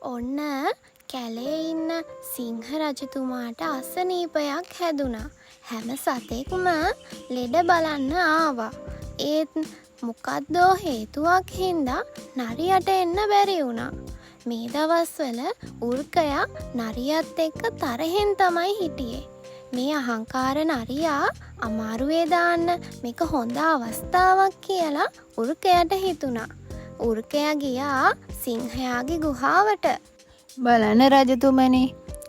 ඔන්න කැලේ ඉන්න සිංහ රජතුමාට අසනීපයක් හැදුනා. හැම සතෙක්ම ලෙඩ බලන්න ආවා. ඒත් මොකක්දෝ හේතුවක් හින්දා නරියට එන්න බැරි වුණා. මේ දවස්වල උර්කයා නරියත් එක්ක තරහෙන් තමයි හිටියේ. මේ අහංකාර නරියා අමාරුවේ දාන්න මේක හොඳ අවස්ථාවක් කියලා උර්කයට හිතුණා. උර්කයා ගියා සිංහයාගේ ගුහාවට. බලන්න රජතුමනි,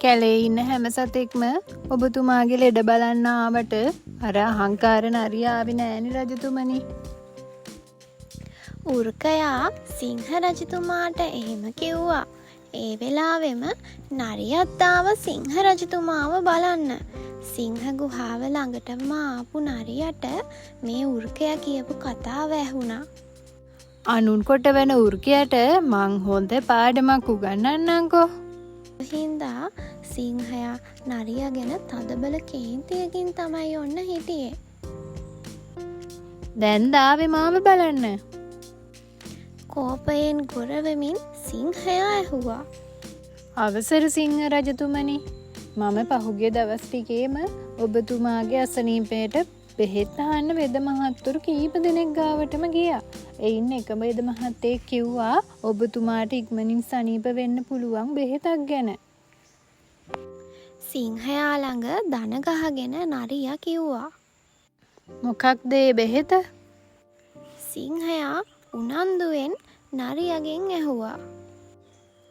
කැලේ ඉන්න හැම සතෙක්ම ඔබතුමාගේ ලෙඩ බලන්න ආවට අර අහංකාර නරියා ආවේ නෑනේ රජතුමනි. උර්කයා සිංහ රජතුමාට එහෙම කිව්වා. ඒ වෙලාවෙම නරියත් ආව සිංහ රජතුමාව බලන්න. සිංහ ගුහාව ළඟටම ආපු නරියට මේ උර්කයා කියපු කතාව ඇහුණා. අනුන් කොට වෙන උර්කයට මං හොඳ පාඩමක් උගන්වන්නම්කෝ. හින්දා සිංහයා නරියා ගැන තදබල කේන්තියකින් තමයි ඔන්න හිටියේ. දැන් දාවේ මාව බලන්න. කෝපයෙන් ගොරවමින් සිංහයා ඇහුවා. අවසර සිංහ රජතුමනි, මම පහුගිය දවස් ටිකේම ඔබතුමාගේ අසනීපයට බෙහෙත් අහන්න වෙද මහත්තුරු කීප දෙනෙක් ගාවටම ගියා. එයින් එකම වෙද මහත්තයෙක් කිව්වා ඔබතුමාට ඉක්මනින් සනීප වෙන්න පුළුවන් බෙහෙතක් ගැන. සිංහයා ළඟ දන ගහගෙන නරියා කිව්වා. මොකක්ද ඒ බෙහෙත? සිංහයා උනන්දුවෙන් නරියාගෙන් ඇහුවා.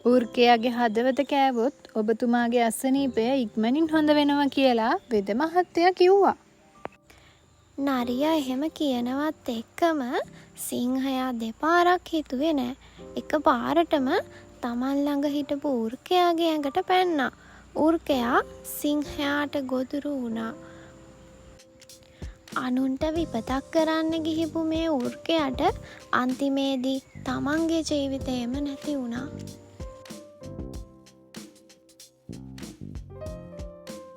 උර්කයාගේ හදවත කෑවොත් ඔබතුමාගේ අසනීපය ඉක්මනින් හොඳ වෙනවා කියලා වෙද මහත්තයා කිව්වා. නරියා එහෙම කියනවත් එක්කම සිංහයා දෙපාරක් හිතුවේ නෑ. එක පාරටම තමන් ළඟ හිටපු උර්කයාගේ ඇඟට පැන්නා. උර්කයා සිංහයාට ගොදුරු වුණා. අනුන්ට විපතක් කරන්න ගිහිපු මේ උර්කයාට අන්තිමේදී තමන්ගේ ජීවිතේම නැති වුණා.